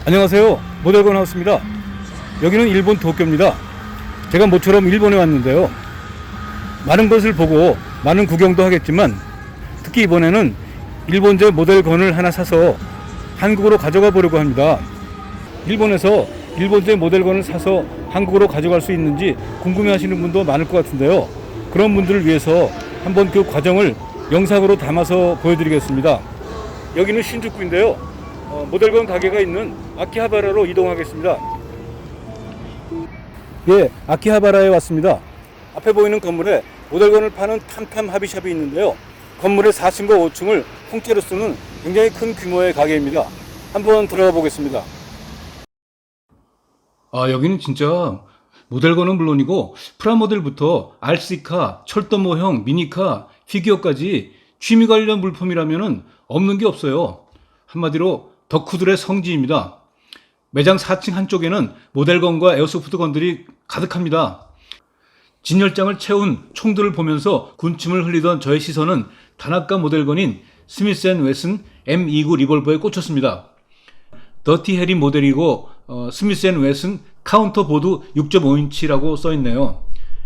안녕하세요. 모델건 하우스입니다. 여기는 일본 도쿄입니다. 제가 모처럼 일본에 왔는데요. 많은 것을 보고 많은 구경도 하겠지만 특히 이번에는 일본제 모델건을 하나 사서 한국으로 가져가 보려고 합니다. 일본에서 일본제 모델건을 사서 한국으로 가져갈 수 있는지 궁금해 하시는 분도 많을 것 같은데요. 그런 분들을 위해서 한번 그 과정을 영상으로 담아서 보여드리겠습니다. 여기는 신주쿠인데요. 모델건 가게가 있는 아키하바라로 이동하겠습니다. 예, 아키하바라에 왔습니다. 앞에 보이는 건물에 모델건을 파는 탐탐 하비샵이 있는데요. 건물의 4층과 5층을 통째로 쓰는 굉장히 큰 규모의 가게입니다. 한번 들어가 보겠습니다. 여기는 진짜 모델건은 물론이고 프라모델부터 RC카, 철도모형, 미니카, 피규어까지 취미 관련 물품이라면 없는 게 없어요. 한마디로 덕후들의 성지입니다. 매장 4층 한쪽에는 모델건과 에어소프트건들이 가득합니다. 진열장을 채운 총들을 보면서 군침을 흘리던 저의 시선은 다나카 모델건인 스미스앤웨슨 M29 리볼버에 꽂혔습니다. 더티 해리 모델이고 스미스앤웨슨 카운터 보드 6.5인치라고 써있네요.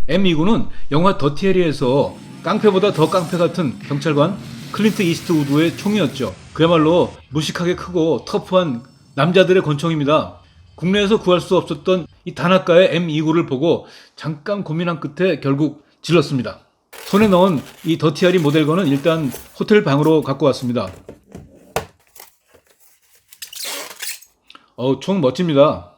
M29는 영화 더티 해리에서 깡패보다 더 깡패 같은 경찰관 클린트 이스트우드의 총이었죠. 그야말로 무식하게 크고 터프한 남자들의 권총입니다. 국내에서 구할 수 없었던 이 다나카의 M29를 보고 잠깐 고민한 끝에 결국 질렀습니다. 손에 넣은 이 더티하리 모델건은 일단 호텔 방으로 갖고 왔습니다. 총 멋집니다.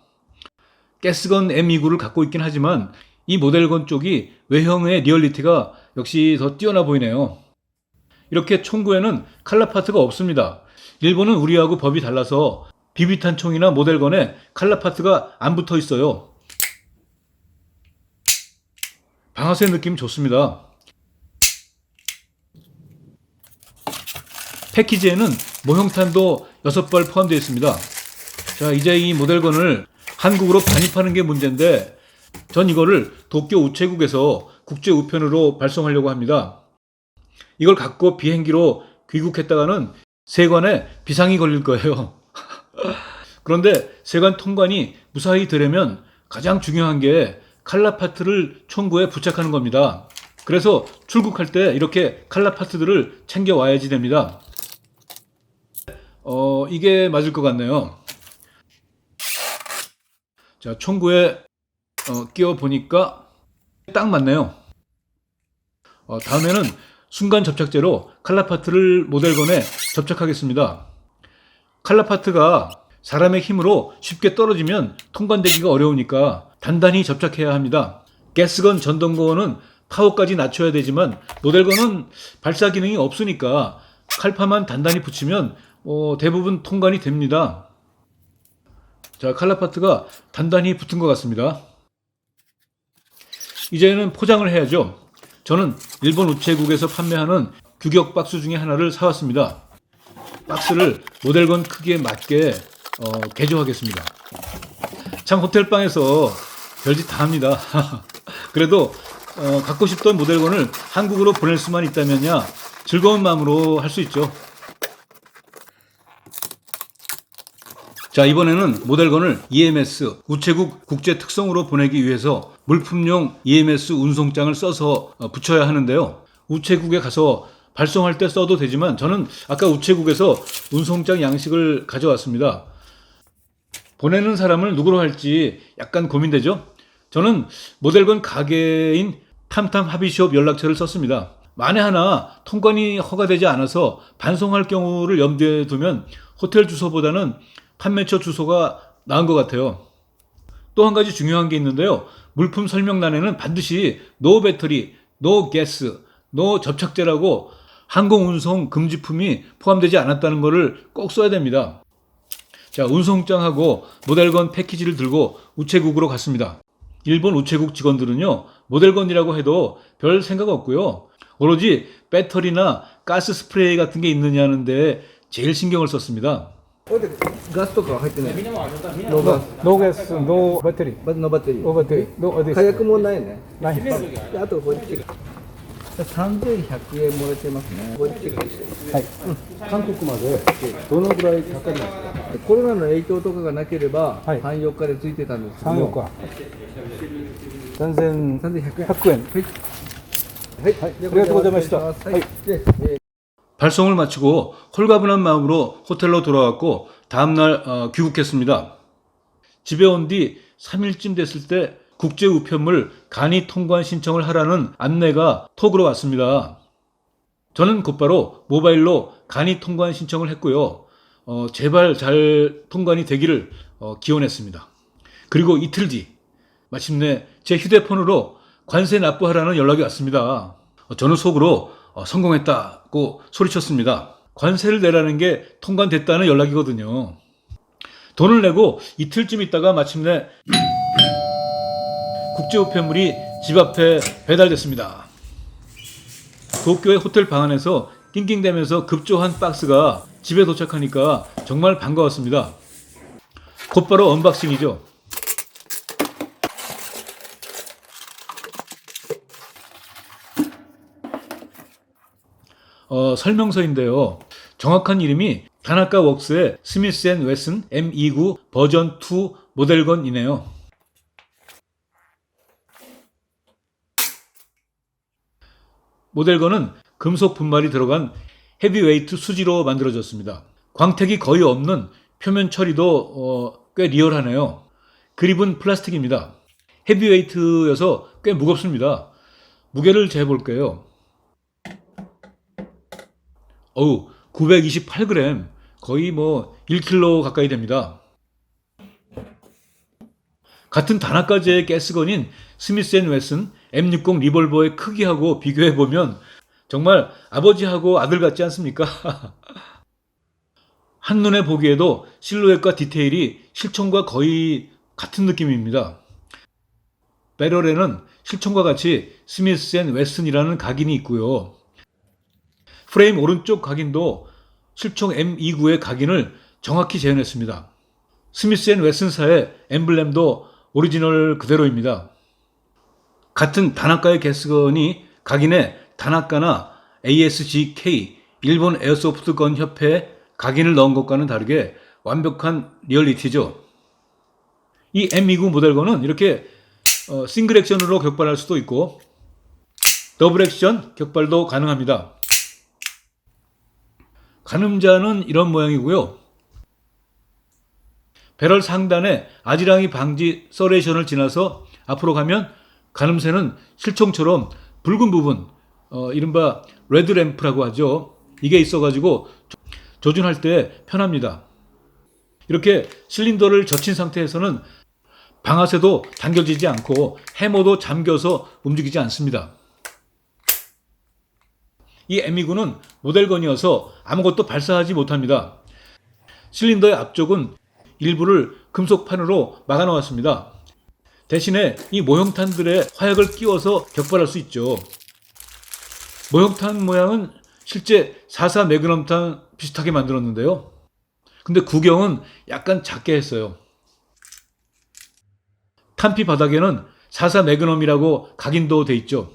가스건 M29를 갖고 있긴 하지만 이 모델건 쪽이 외형의 리얼리티가 역시 더 뛰어나 보이네요. 이렇게 총구에는 칼라 파트가 없습니다. 일본은 우리하고 법이 달라서 비비탄 총이나 모델건에 칼라 파트가 안 붙어 있어요. 방아쇠 느낌 좋습니다. 패키지에는 모형탄도 6발 포함되어 있습니다. 자, 이제 이 모델건을 한국으로 반입하는 게 문제인데 전 이거를 도쿄 우체국에서 국제 우편으로 발송하려고 합니다. 이걸 갖고 비행기로 귀국했다가는 세관에 비상이 걸릴 거예요. 그런데 세관 통관이 무사히 되려면 가장 중요한 게 칼라 파트를 총구에 부착하는 겁니다. 그래서 출국할 때 이렇게 칼라 파트들을 챙겨 와야지 됩니다. 이게 맞을 것 같네요. 자, 총구에 끼워 보니까 딱 맞네요. 다음에는 순간 접착제로 칼라 파트를 모델건에 접착하겠습니다. 칼라 파트가 사람의 힘으로 쉽게 떨어지면 통관되기가 어려우니까 단단히 접착해야 합니다. 가스건 전동건은 파워까지 낮춰야 되지만 모델건은 발사 기능이 없으니까 칼파만 단단히 붙이면 대부분 통관이 됩니다. 자, 칼라 파트가 단단히 붙은 것 같습니다. 이제는 포장을 해야죠. 저는 일본 우체국에서 판매하는 규격 박스 중에 하나를 사왔습니다. 박스를 모델건 크기에 맞게 개조하겠습니다. 참 호텔방에서 별짓 다 합니다. 그래도 갖고 싶던 모델건을 한국으로 보낼 수만 있다면야 즐거운 마음으로 할 수 있죠. 자, 이번에는 모델건을 EMS 우체국 국제 특성으로 보내기 위해서 물품용 EMS 운송장을 써서 붙여야 하는데요. 우체국에 가서 발송할 때 써도 되지만 저는 아까 우체국에서 운송장 양식을 가져왔습니다. 보내는 사람을 누구로 할지 약간 고민되죠? 저는 모델건 가게인 탐탐 하비숍 연락처를 썼습니다. 만에 하나 통관이 허가되지 않아서 반송할 경우를 염두에 두면 호텔 주소보다는 판매처 주소가 나은 것 같아요. 또 한 가지 중요한 게 있는데요. 물품 설명란에는 반드시 no 배터리, no gas, no 접착제라고 항공운송 금지품이 포함되지 않았다는 것을 꼭 써야 됩니다. 자, 운송장하고 모델건 패키지를 들고 우체국으로 갔습니다. 일본 우체국 직원들은요, 모델건이라고 해도 별 생각 없고요. 오로지 배터리나 가스 스프레이 같은 게 있느냐는데 제일 신경을 썼습니다. ガスとかは入ってない。 No gas, no battery. No battery. No battery. No this. 火薬もないね。ない。であとこっちが。3100円もらってますね。これチェックしてはい。韓国までどのぐらいかかりますか？コロナの影響とかがなければ、はい3、4日でついてたんですけど、 3、4日。3100 3100円。円。はい。はいありがとうございましたはい。で、발송을 마치고 홀가분한 마음으로 호텔로 돌아왔고 다음날 귀국했습니다. 집에 온 뒤 3일쯤 됐을 때 국제 우편물 간이 통관 신청을 하라는 안내가 톡으로 왔습니다. 저는 곧바로 모바일로 간이 통관 신청을 했고요. 제발 잘 통관이 되기를 기원했습니다. 그리고 이틀 뒤 마침내 제 휴대폰으로 관세 납부하라는 연락이 왔습니다. 저는 속으로 성공했다고 소리쳤습니다. 관세를 내라는 게 통관됐다는 연락이거든요. 돈을 내고 이틀쯤 있다가 마침내 국제우편물이 집 앞에 배달됐습니다. 도쿄의 호텔 방 안에서 낑낑대면서 급조한 박스가 집에 도착하니까 정말 반가웠습니다. 곧바로 언박싱이죠. 설명서인데요. 정확한 이름이 다나카 웍스의 스미스 앤 웨슨 M29 버전 2 모델건이네요. 모델건은 금속 분말이 들어간 헤비웨이트 수지로 만들어졌습니다. 광택이 거의 없는 표면 처리도 꽤 리얼하네요. 그립은 플라스틱입니다. 헤비웨이트여서 꽤 무겁습니다. 무게를 재볼게요. 928g, 거의 1kg 가까이 됩니다. 같은 다나카제의 가스건인 스미스 앤 웨슨 M60 리볼버의 크기하고 비교해보면 정말 아버지하고 아들 같지 않습니까? 한눈에 보기에도 실루엣과 디테일이 실총과 거의 같은 느낌입니다. 배럴에는 실총과 같이 스미스 앤 웨슨이라는 각인이 있고요. 프레임 오른쪽 각인도 실총 M29의 각인을 정확히 재현했습니다. 스미스 앤 웨슨사의 엠블렘도 오리지널 그대로입니다. 같은 다나카의 가스건이 각인에 다나카나 ASGK 일본 에어소프트건 협회에 각인을 넣은 것과는 다르게 완벽한 리얼리티죠. 이 M29 모델건은 이렇게 싱글 액션으로 격발할 수도 있고 더블 액션 격발도 가능합니다. 가늠자는 이런 모양이고요. 배럴 상단에 아지랑이 방지 서레이션을 지나서 앞으로 가면 가늠쇠는 실총처럼 붉은 부분, 이른바 레드 램프라고 하죠. 이게 있어가지고 조준할 때 편합니다. 이렇게 실린더를 젖힌 상태에서는 방아쇠도 당겨지지 않고 해머도 잠겨서 움직이지 않습니다. 이 M29는 모델건이어서 아무것도 발사하지 못합니다. 실린더의 앞쪽은 일부를 금속판으로 막아 놓았습니다. 대신에 이 모형탄들의 화약을 끼워서 격발할 수 있죠. 모형탄 모양은 실제 44 매그넘탄 비슷하게 만들었는데요. 근데 구경은 약간 작게 했어요. 탄피 바닥에는 44 매그넘이라고 각인도 돼 있죠.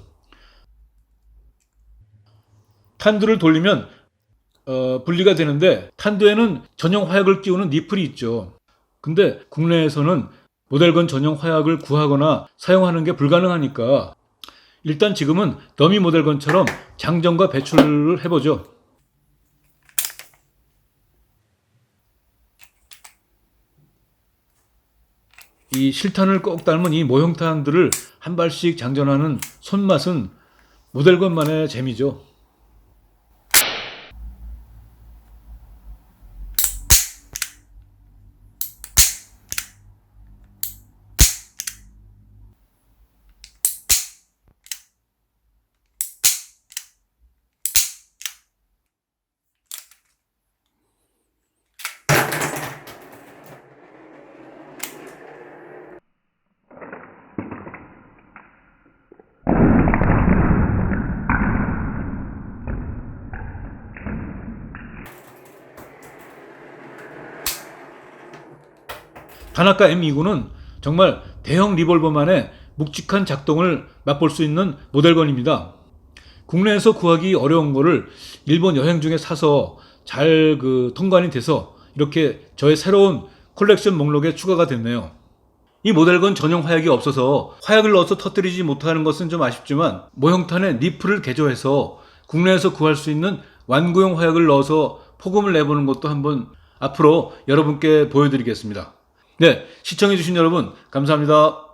탄두를 돌리면 분리가 되는데 탄두에는 전용 화약을 끼우는 니플이 있죠. 근데 국내에서는 모델건 전용 화약을 구하거나 사용하는 게 불가능하니까 일단 지금은 더미 모델건처럼 장전과 배출을 해보죠. 이 실탄을 꼭 닮은 이 모형탄들을 한 발씩 장전하는 손맛은 모델건만의 재미죠. 다나카 M29는 정말 대형 리볼버만의 묵직한 작동을 맛볼 수 있는 모델건입니다. 국내에서 구하기 어려운 거를 일본 여행 중에 사서 잘 통관이 돼서 이렇게 저의 새로운 컬렉션 목록에 추가가 됐네요. 이 모델건 전용 화약이 없어서 화약을 넣어서 터뜨리지 못하는 것은 좀 아쉽지만 모형탄에 니프를 개조해서 국내에서 구할 수 있는 완구용 화약을 넣어서 포금을 내보는 것도 한번 앞으로 여러분께 보여드리겠습니다. 네, 시청해주신 여러분 감사합니다.